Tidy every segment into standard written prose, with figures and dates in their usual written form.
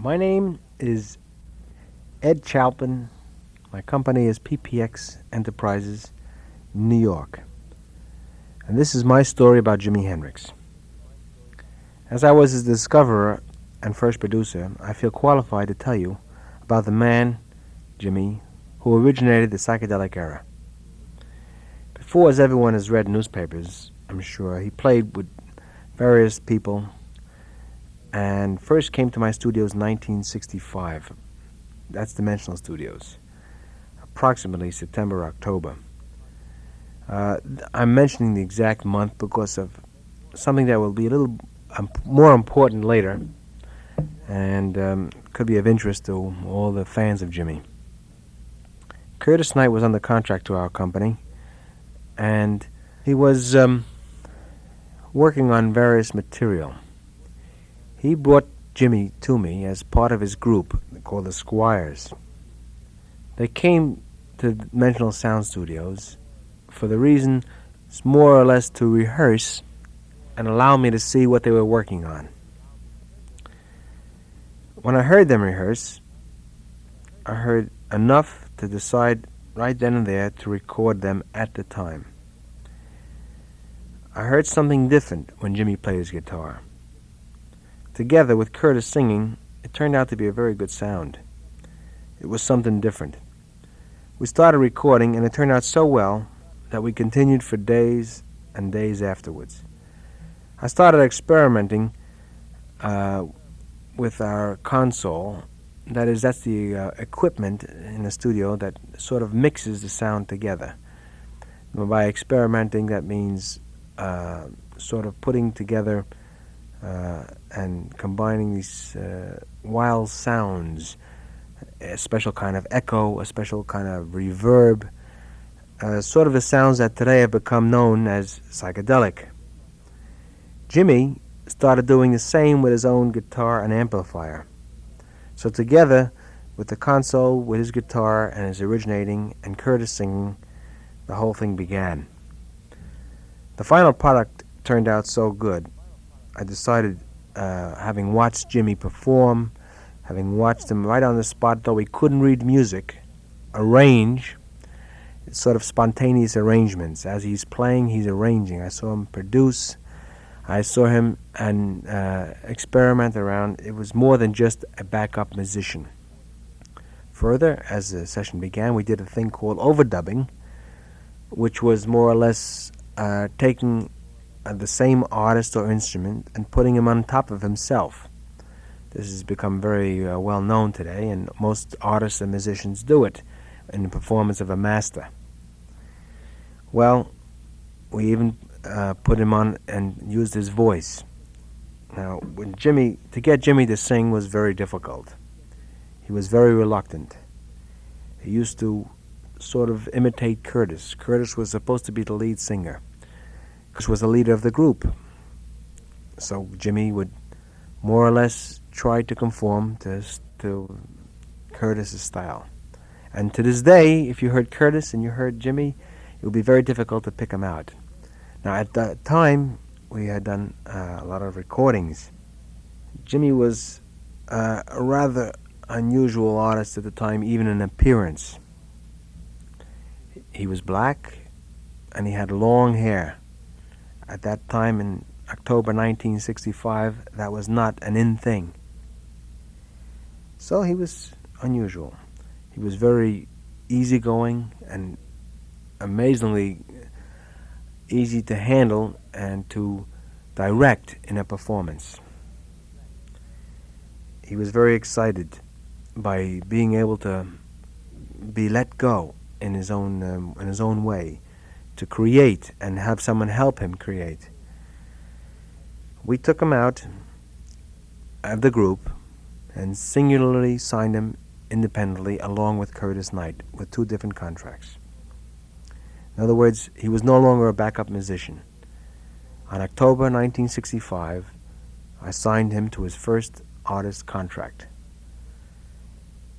My name is Ed Chalpin. My company is PPX Enterprises, New York. And this is my story about Jimi Hendrix. As I was his discoverer and first producer, I feel qualified to tell you about the man, Jimi, who originated the psychedelic era. Before, as everyone has read newspapers, I'm sure, he played with various people and first came to my studios in 1965. That's Dimensional Studios, approximately September, October. I'm mentioning the exact month because of something that will be a little more important later and could be of interest to all the fans of Jimi. Curtis Knight was under contract to our company, and he was working on various material. He brought Jimi to me as part of his group called the Squires. They came to Dimensional Sound Studios for the reason, more or less, to rehearse and allow me to see what they were working on. When I heard them rehearse, I heard enough to decide right then and there to record them at the time. I heard something different when Jimi played his guitar. Together with Curtis singing, it turned out to be a very good sound. It was something different. We started recording, and it turned out so well that we continued for days and days afterwards. I started experimenting with our console. That's the equipment in the studio that sort of mixes the sound together. By experimenting, that means sort of putting together and combining these wild sounds, a special kind of echo, a special kind of reverb, sort of the sounds that today have become known as psychedelic. Jimi started doing the same with his own guitar and amplifier. So together, with the console, with his guitar and his originating, and Curtis singing, the whole thing began. The final product turned out so good, I decided, having watched Jimi perform, having watched him right on the spot, though he couldn't read music, arrange, sort of spontaneous arrangements. As he's playing, he's arranging. I saw him produce. I saw him and experiment around. It was more than just a backup musician. Further, as the session began, we did a thing called overdubbing, which was more or less taking the same artist or instrument and putting him on top of himself. This has become very well known today, and most artists and musicians do it in the performance of a master. Well, we even put him on and used his voice. Now, to get Jimi to sing was very difficult. He was very reluctant. He used to sort of imitate Curtis. Curtis was supposed to be the lead singer. Curtis was the leader of the group. So Jimi would more or less try to conform to Curtis's style. And to this day, if you heard Curtis and you heard Jimi, it would be very difficult to pick them out. Now, at that time, we had done a lot of recordings. Jimi was a rather unusual artist at the time, even in appearance. He was black, and he had long hair. At that time, in October 1965, that was not an in thing. So he was unusual. He was very easygoing and amazingly easy to handle and to direct in a performance. He was very excited by being able to be let go in his own way, to create and have someone help him create. We took him out of the group and singularly signed him independently along with Curtis Knight with 2 different contracts. In other words, he was no longer a backup musician. On October 1965, I signed him to his first artist contract.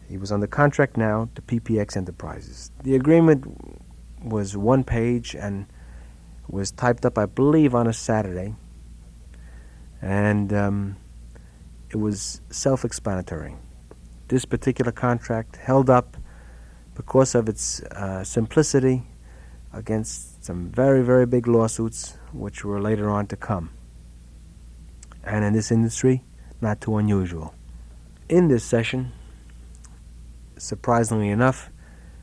He was under contract now to PPX Enterprises. The agreement was 1 page and was typed up, I believe, on a Saturday. And it was self-explanatory. This particular contract held up because of its simplicity against some very, very big lawsuits which were later on to come. And in this industry, not too unusual. In this session, surprisingly enough,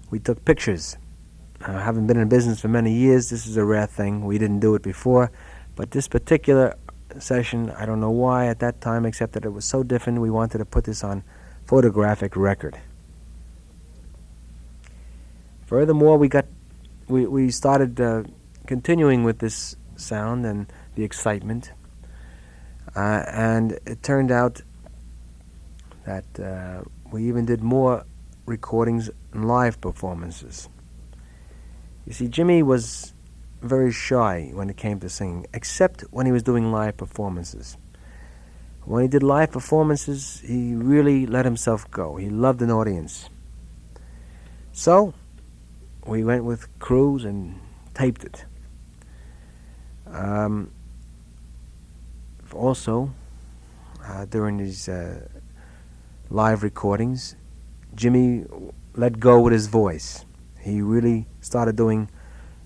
we took pictures. Having been in business for many years, this is a rare thing. We didn't do it before, but this particular session, I don't know why at that time, except that it was so different, we wanted to put this on photographic record. Furthermore, we started continuing with this sound and the excitement, and it turned out that we even did more recordings and live performances. You see, Jimmy was very shy when it came to singing, except when he was doing live performances. When he did live performances, he really let himself go. He loved an audience. So, we went with crews and taped it. Also, during these live recordings, Jimmy let go with his voice. He really started doing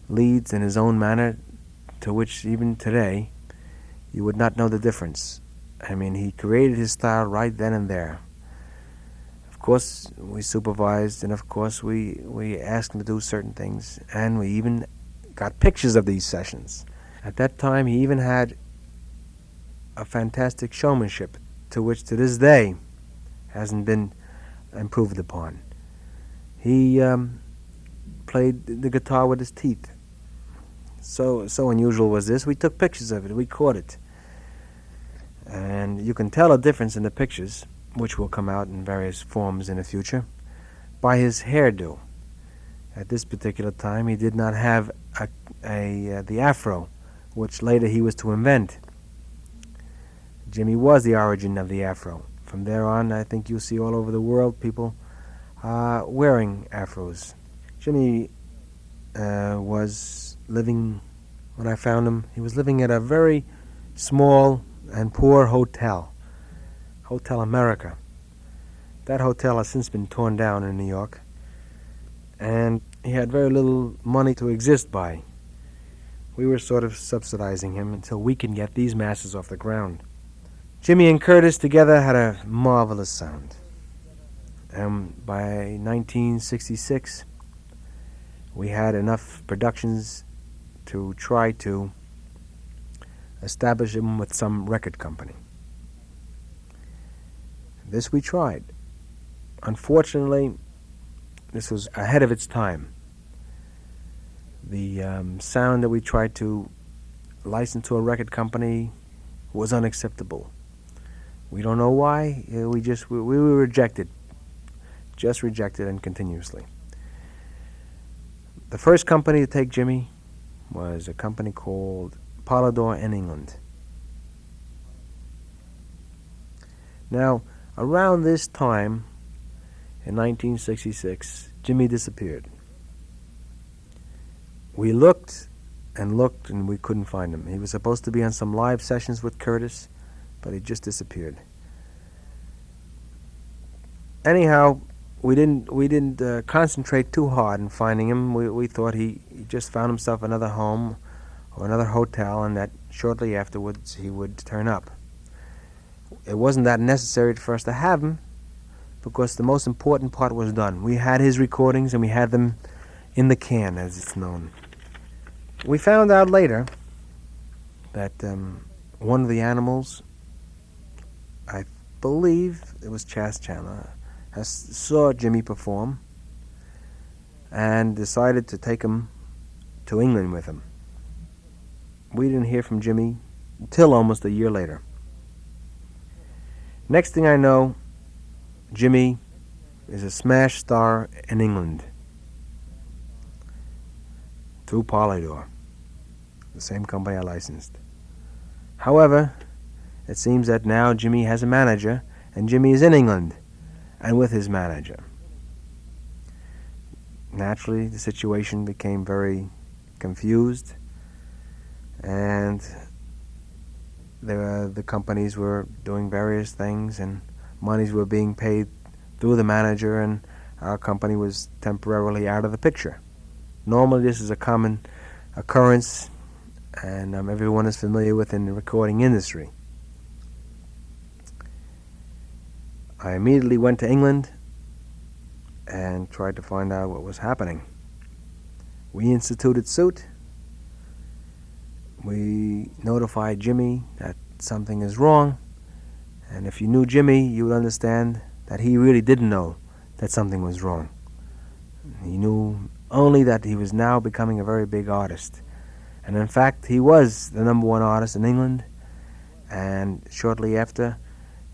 leads in his own manner, to which even today you would not know the difference. I mean, he created his style right then and there. Of course, we supervised, and of course we asked him to do certain things, and we even got pictures of these sessions. At that time, he even had a fantastic showmanship, to which to this day hasn't been improved upon. He played the guitar with his teeth. So unusual was this. We took pictures of it. We caught it. And you can tell a difference in the pictures, which will come out in various forms in the future, by his hairdo. At this particular time, he did not have the afro, which later he was to invent. Jimmy was the origin of the afro. From there on, I think you'll see all over the world people wearing afros. Jimmy was living, when I found him, he was living at a very small and poor Hotel America. That hotel has since been torn down in New York, and he had very little money to exist by. We were sort of subsidizing him until we can get these masses off the ground. Jimmy and Curtis together had a marvelous sound. And by 1966, we had enough productions to try to establish him with some record company. This we tried. Unfortunately, this was ahead of its time. The sound that we tried to license to a record company was unacceptable. We don't know why. We were rejected. Just rejected, and continuously. The first company to take Jimmy was a company called Polydor in England. Now, around this time, in 1966, Jimmy disappeared. We looked and looked, and we couldn't find him. He was supposed to be on some live sessions with Curtis, but he just disappeared. Anyhow, we didn't concentrate too hard in finding him. We thought he just found himself another home or another hotel, and that shortly afterwards he would turn up. It wasn't that necessary for us to have him, because the most important part was done. We had his recordings, and we had them in the can, as it's known. We found out later that one of the Animals, I believe it was Chas Chandler, saw Jimmy perform and decided to take him to England with him. We didn't hear from Jimmy until almost a year later. Next thing I know, Jimmy is a smash star in England through Polydor, the same company I licensed. However, it seems that now Jimmy has a manager, and Jimmy is in England and with his manager. Naturally, the situation became very confused, and The companies were doing various things, and monies were being paid through the manager, and our company was temporarily out of the picture. Normally, this is a common occurrence, and everyone is familiar with in the recording industry. I immediately went to England and tried to find out what was happening. We instituted suit. We notified Jimmy that something is wrong, and if you knew Jimmy, you would understand that he really didn't know that something was wrong. He knew only that he was now becoming a very big artist. And in fact, he was the number one artist in England, and shortly after,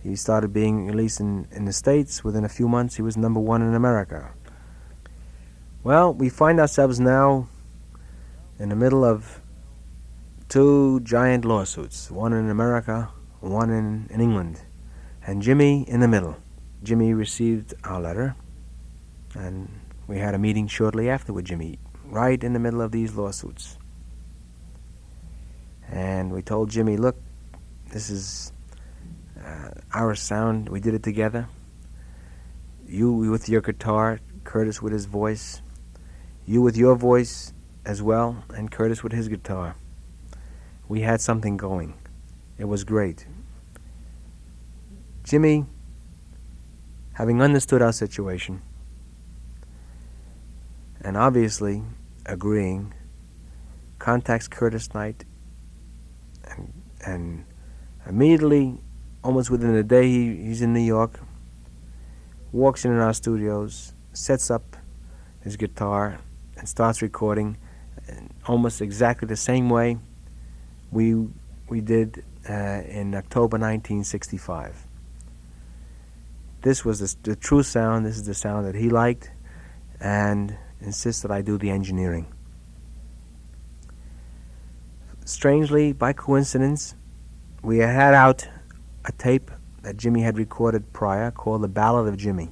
he started being released in the States. Within a few months, he was number one in America. Well, we find ourselves now in the middle of two giant lawsuits, one in America, one in England, and Jimmy in the middle. Jimmy received our letter, and we had a meeting shortly after with Jimmy, right in the middle of these lawsuits. And we told Jimmy, look, this is our sound. We did it together. You with your guitar, Curtis with his voice. You with your voice as well, and Curtis with his guitar. We had something going. It was great. Jimmy, having understood our situation, and obviously agreeing, contacts Curtis Knight, and immediately, almost within a day, he's in New York, walks in our studios, sets up his guitar, and starts recording almost exactly the same way we did in October 1965. This was the true sound. This is the sound that he liked, and insists that I do the engineering. Strangely, by coincidence, we had out a tape that Jimmy had recorded prior called The Ballad of Jimmy.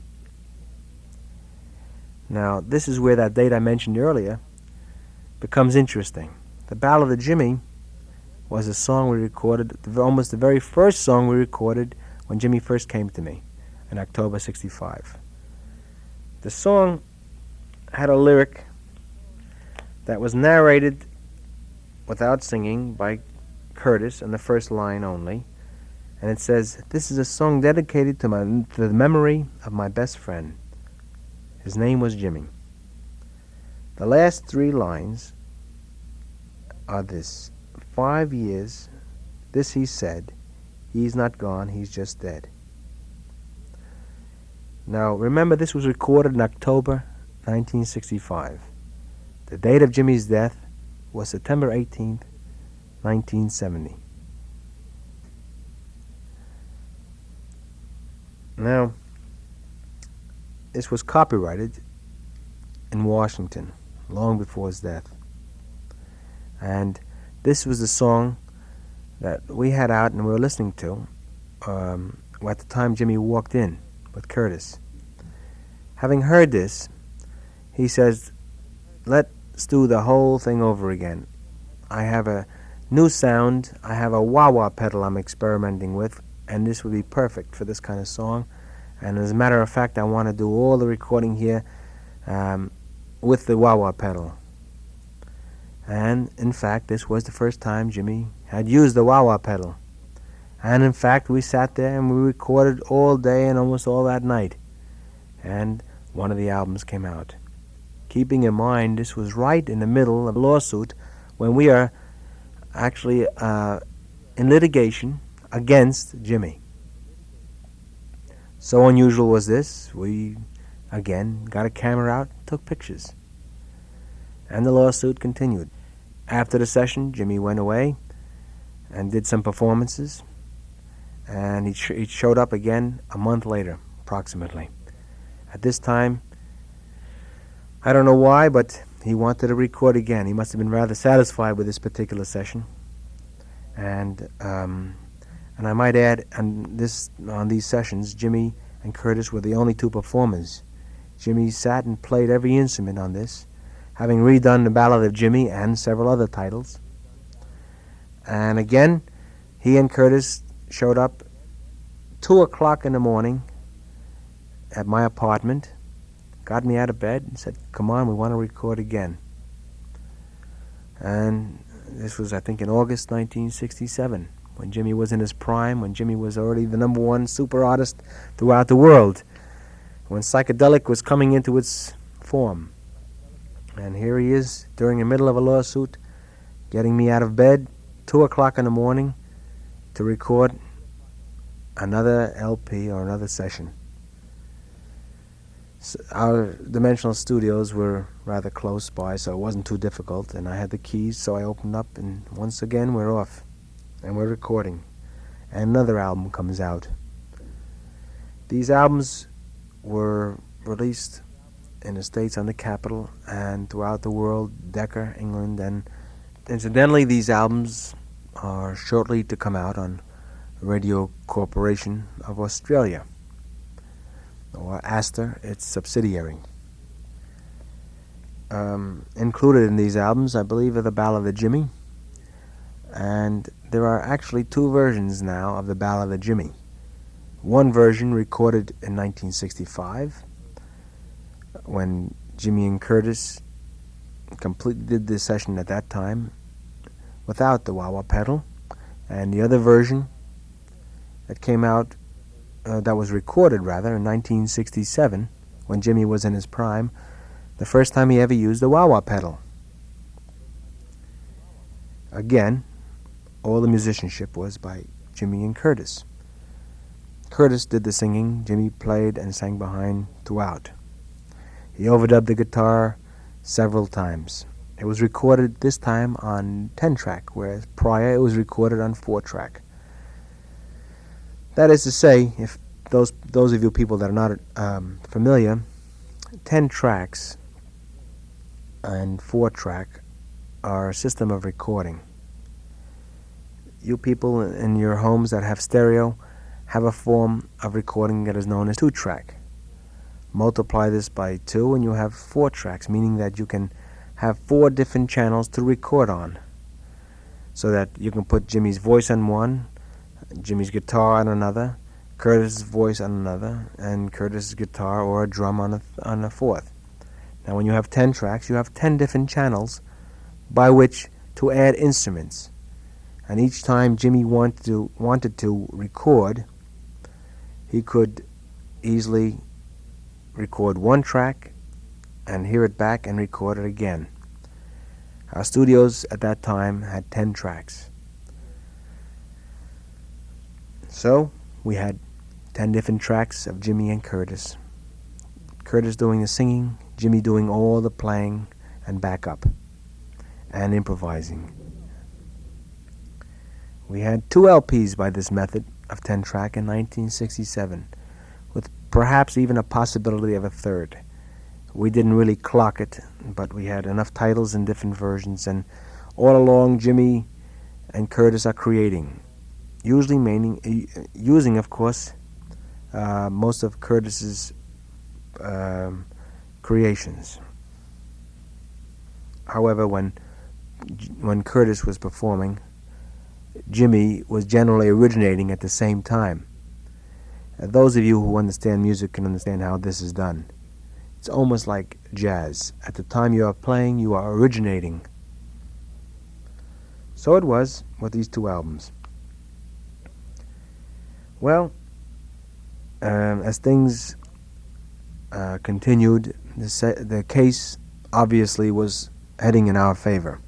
Now, this is where that date I mentioned earlier becomes interesting. The Ballad of Jimmy was a song we recorded, almost the very first song we recorded when Jimmy first came to me in October 65. The song had a lyric that was narrated without singing by Curtis in the first line only, and it says, "This is a song dedicated to the memory of my best friend. His name was Jimmy." The last three lines are this: 5 years, this he said, he's not gone, he's just dead. Now, remember, this was recorded in October 1965. The date of Jimmy's death was September 18th, 1970. Now, this was copyrighted in Washington long before his death. And this was the song that we had out and we were listening to at the time Jimmy walked in with Curtis. Having heard this, he says, let's do the whole thing over again. I have a new sound. I have a wah-wah pedal I'm experimenting with, and this would be perfect for this kind of song. And as a matter of fact, I want to do all the recording here with the wah-wah pedal. And in fact, this was the first time Jimmy had used the wah-wah pedal. And in fact, we sat there and we recorded all day and almost all that night. And one of the albums came out. Keeping in mind, this was right in the middle of a lawsuit when we are actually in litigation against Jimmy. So unusual was this, we again got a camera out, took pictures. And the lawsuit continued. After the session, Jimmy went away and did some performances, and he showed up again a month later, approximately. At this time, I don't know why, but he wanted to record again. He must have been rather satisfied with this particular session. And I might add, on these sessions, Jimmy and Curtis were the only two performers. Jimmy sat and played every instrument on this, having redone the Ballad of Jimmy and several other titles. And again, He and Curtis showed up 2 o'clock in the morning at my apartment, got me out of bed, and said, "Come on, we want to record again." And this was, I think, in August 1967, when Jimmy was in his prime, when Jimmy was already the #1 super artist throughout the world, when psychedelic was coming into its form. And here he is, during the middle of a lawsuit, getting me out of bed, 2 o'clock in the morning, to record another LP or another session. So our Dimensional Studios were rather close by, so it wasn't too difficult, and I had the keys, so I opened up, and once again we're off, and we're recording, and another album comes out. These albums were released in the States on the Capitol and throughout the world, Decca, England, and incidentally these albums are shortly to come out on Radio Corporation of Australia, or Astor, its subsidiary. Included in these albums, I believe, are the Ballad of Jimmy, and there are actually 2 versions now of the Ballad of Jimmy. One version recorded in 1965, when Jimmy and Curtis completely did this session at that time without the wah-wah pedal, and the other version that came out, that was recorded rather, in 1967, when Jimmy was in his prime, the first time he ever used the wah-wah pedal. Again, all the musicianship was by Jimmy and Curtis. Curtis did the singing, Jimmy played and sang behind throughout. He overdubbed the guitar several times. It was recorded this time on 10-track, whereas prior it was recorded on 4-track. That is to say, if those of you people that are not familiar, 10 tracks and 4-track are a system of recording. You people in your homes that have stereo have a form of recording that is known as 2-track. Multiply this by 2 and you have 4 tracks, meaning that you can have 4 different channels to record on, so that you can put Jimmy's voice on one, Jimmy's guitar on another, Curtis's voice on another, and Curtis's guitar or a drum on a 4th. Now when you have 10 tracks, you have 10 different channels by which to add instruments. And each time Jimmy wanted to record, he could easily record 1 track and hear it back and record it again. Our studios at that time had 10 tracks. So we had 10 different tracks of Jimmy and Curtis. Curtis doing the singing, Jimmy doing all the playing and backup and improvising. We had 2 LPs by this method of 10-track in 1967, with perhaps even a possibility of a 3rd. We didn't really clock it, but we had enough titles in different versions, and all along Jimmy and Curtis are creating, usually using, of course, most of Curtis's creations. However, when Curtis was performing, Jimmy was generally originating at the same time. Those of you who understand music can understand how this is done. It's almost like jazz. At the time you are playing, you are originating. So it was with these 2 albums. Well, as things continued, the case obviously was heading in our favor.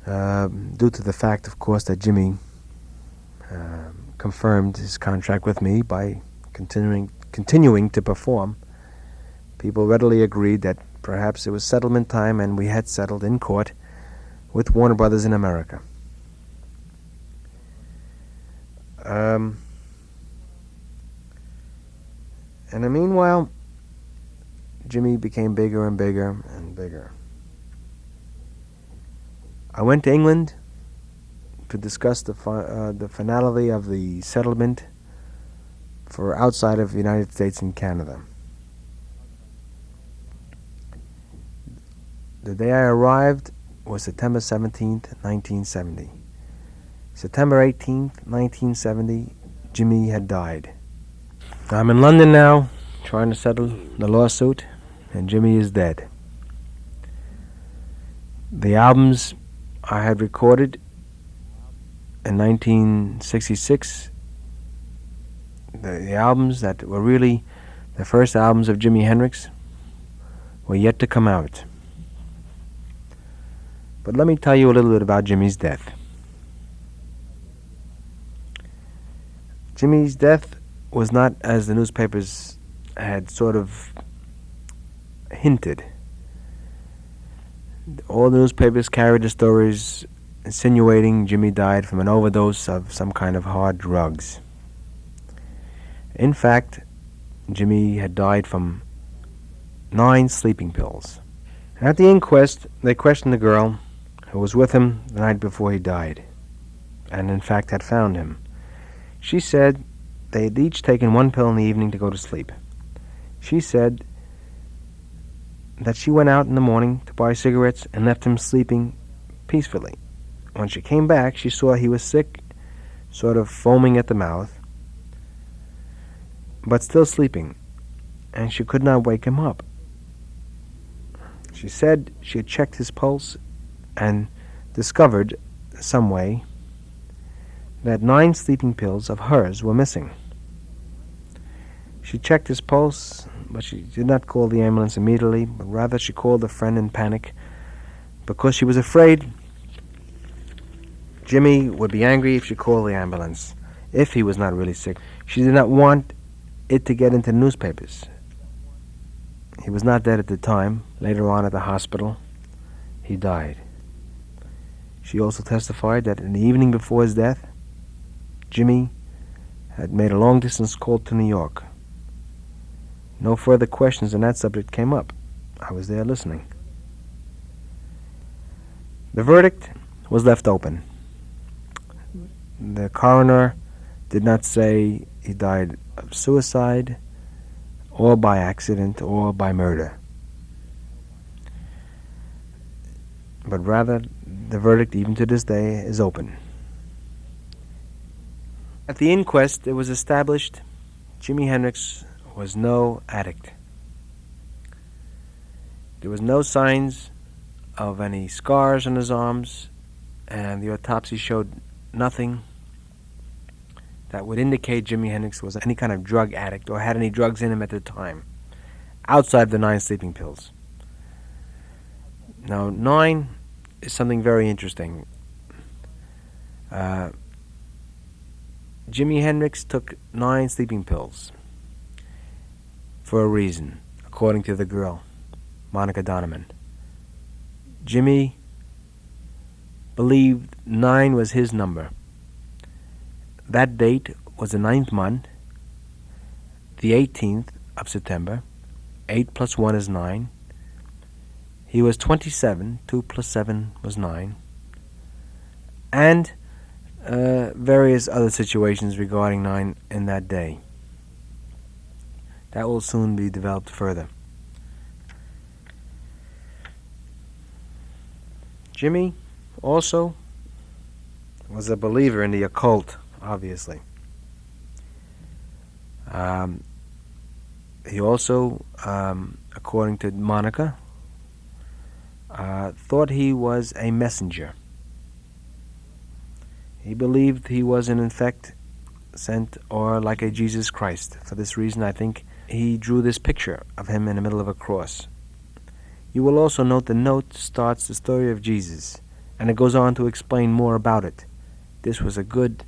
Due to the fact, of course, that Jimmy confirmed his contract with me by continuing to perform, people readily agreed that perhaps it was settlement time, and we had settled in court with Warner Brothers in America. And in the meanwhile, Jimmy became bigger and bigger and bigger. I went to England to discuss the finality of the settlement for outside of the United States and Canada. The day I arrived, was September 17th, 1970. September 18th, 1970, Jimi had died. I'm in London now, trying to settle the lawsuit, and Jimi is dead. The albums I had recorded in 1966, the albums that were really the first albums of Jimi Hendrix, were yet to come out. But let me tell you a little bit about Jimi's death. Jimi's death was not as the newspapers had sort of hinted. All the newspapers carried the stories insinuating Jimi died from an overdose of some kind of hard drugs. In fact, Jimi had died from 9 sleeping pills. At the inquest, they questioned the girl who was with him the night before he died, and in fact had found him. She said they had each taken 1 pill in the evening to go to sleep. She said that she went out in the morning to buy cigarettes and left him sleeping peacefully. When she came back, she saw he was sick, sort of foaming at the mouth, but still sleeping, and she could not wake him up. She said she had checked his pulse and discovered some way that 9 sleeping pills of hers were missing. She checked his pulse, but she did not call the ambulance immediately, but rather she called a friend in panic because she was afraid Jimi would be angry if she called the ambulance, if he was not really sick. She did not want it to get into the newspapers. He was not dead at the time. Later on at the hospital, he died. She also testified that in the evening before his death, Jimi had made a long-distance call to New York. No further questions on that subject came up. I was there listening. The verdict was left open. The coroner did not say he died of suicide or by accident or by murder, but rather the verdict, even to this day, is open. At the inquest, it was established Jimi Hendrix was no addict. There was no signs of any scars on his arms, and the autopsy showed nothing that would indicate Jimi Hendrix was any kind of drug addict or had any drugs in him at the time, outside the 9 sleeping pills. Now, 9 is something very interesting. Jimi Hendrix took 9 sleeping pills for a reason, according to the girl, Monica Donovan. Jimi believed 9 was his number. That date was the 9th month, the 18th of September. 8 plus 1 is 9. He was 27. 2 plus 7 was 9. And various other situations regarding 9 in that day. That will soon be developed further. Jimi also was a believer in the occult, obviously. He also, according to Monica, thought he was a messenger. He believed he was in effect sent or like a Jesus Christ. For this reason, I think he drew this picture of him in the middle of a cross. You will also note the note starts the story of Jesus, and it goes on to explain more about it. This was a good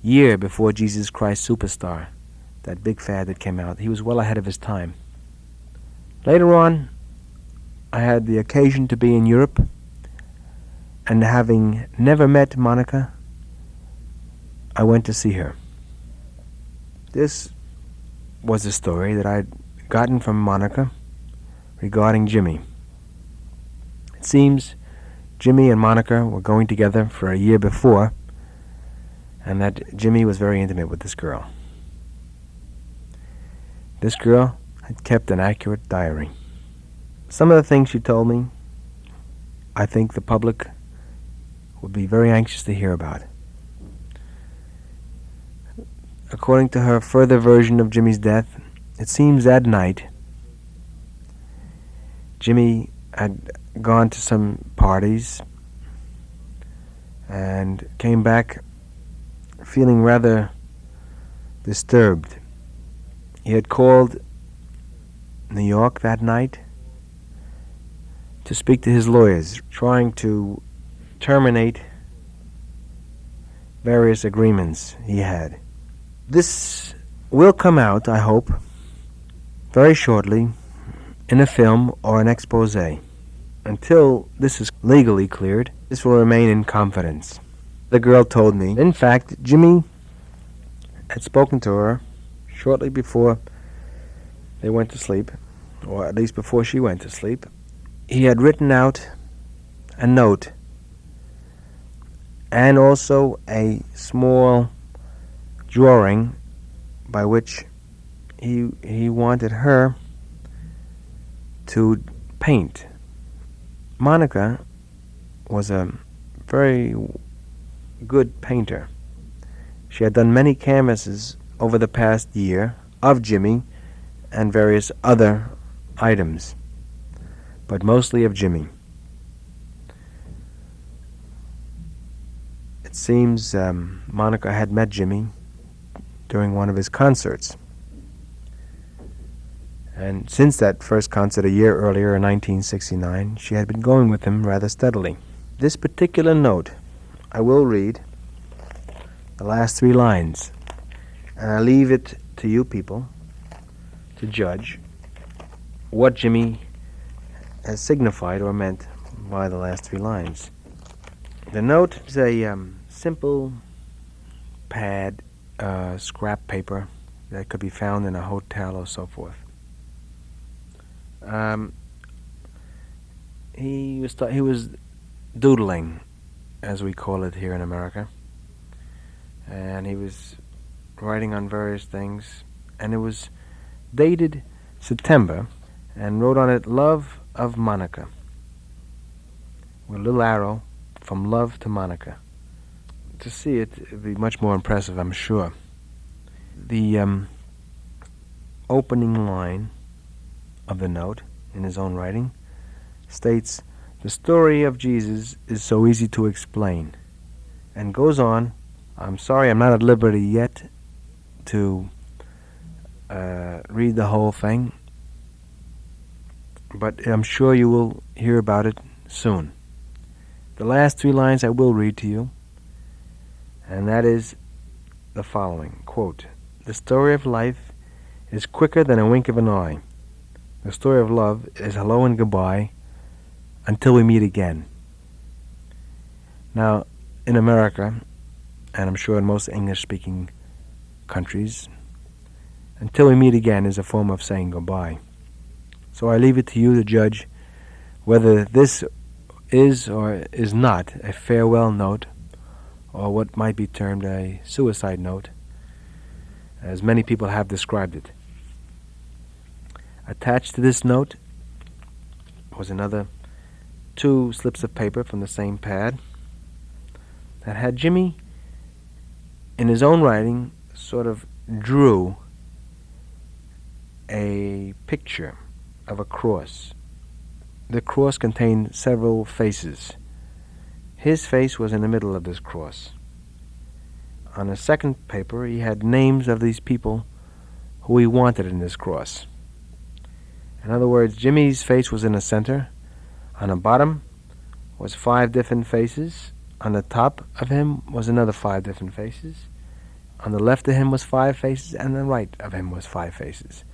year before Jesus Christ Superstar, that big fad that came out. He was well ahead of his time. Later on, I had the occasion to be in Europe, and having never met Monica, I went to see her. This was a story that I'd gotten from Monica regarding Jimi. It seems Jimi and Monica were going together for a year before, and that Jimi was very intimate with this girl. This girl had kept an accurate diary. Some of the things she told me, I think the public would be very anxious to hear about. According to her further version of Jimmy's death, it seems that night Jimmy had gone to some parties and came back feeling rather disturbed. He had called New York that night to speak to his lawyers, trying to terminate various agreements he had. This will come out, I hope, very shortly in a film or an expose. Until this is legally cleared, this will remain in confidence. The girl told me, in fact, Jimmy had spoken to her shortly before they went to sleep, or at least before she went to sleep. He had written out a note and also a small drawing by which he wanted her to paint. Monica was a very good painter. She had done many canvases over the past year of Jimmy and various other items, but mostly of Jimmy. It seems Monica had met Jimmy during one of his concerts. And since that first concert a year earlier in 1969, she had been going with him rather steadily. This particular note, I will read the last 3 lines, and I leave it to you people to judge what Jimmy has signified or meant by the last 3 lines. The note is a simple pad, scrap paper that could be found in a hotel or so forth. He was doodling, as we call it here in America, and he was writing on various things, and it was dated September, and wrote on it, "Love of Monica," with a little arrow from love to Monica. To see it would be much more impressive, I'm sure. The opening line of the note, in his own writing, states, "The story of Jesus is so easy to explain," and goes on. I'm sorry I'm not at liberty yet to read the whole thing, but I'm sure you will hear about it soon. The last 3 lines I will read to you, and that is the following, quote, "The story of life is quicker than a wink of an eye. The story of love is hello and goodbye until we meet again." Now, in America, and I'm sure in most English-speaking countries, until we meet again is a form of saying goodbye. So I leave it to you to judge whether this is or is not a farewell note, or what might be termed a suicide note, as many people have described it. Attached to this note was another 2 slips of paper from the same pad that had Jimmy, in his own writing, sort of drew a picture of a cross. The cross contained several faces. His face was in the middle of this cross. On a second paper, he had names of these people who he wanted in this cross. In other words, Jimmy's face was in the center. On the bottom was 5 different faces. On the top of him was another 5 different faces. On the left of him was 5 faces, and on the right of him was 5 faces.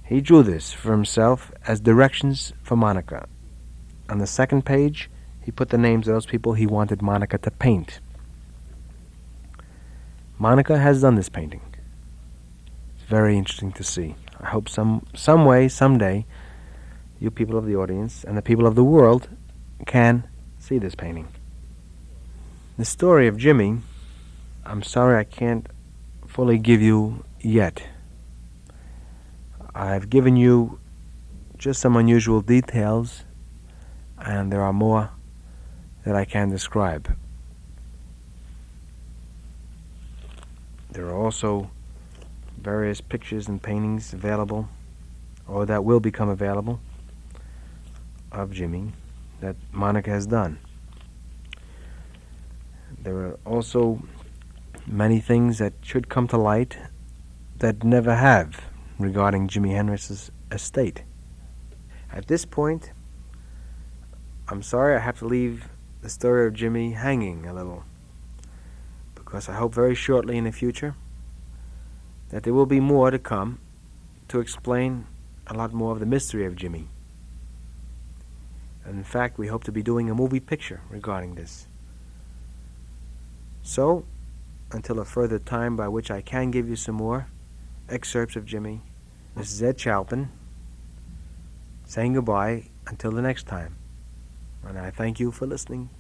He drew this for himself as directions for Monica. On the second page, he put the names of those people he wanted Monica to paint. Monica has done this painting. It's very interesting to see. I hope some way, someday, you people of the audience and the people of the world can see this painting. The story of Jimmy, I'm sorry I can't fully give you yet. I've given you just some unusual details and there are more that I can describe. There are also various pictures and paintings available, or that will become available, of Jimi that Monica has done. There are also many things that should come to light that never have regarding Jimi Hendrix's estate. At this point, I'm sorry I have to leave the story of Jimi hanging a little, because I hope very shortly in the future that there will be more to come to explain a lot more of the mystery of Jimi. And in fact, we hope to be doing a movie picture regarding this. So, until a further time by which I can give you some more excerpts of Jimi, this is Ed Chalpin saying goodbye until the next time. And I thank you for listening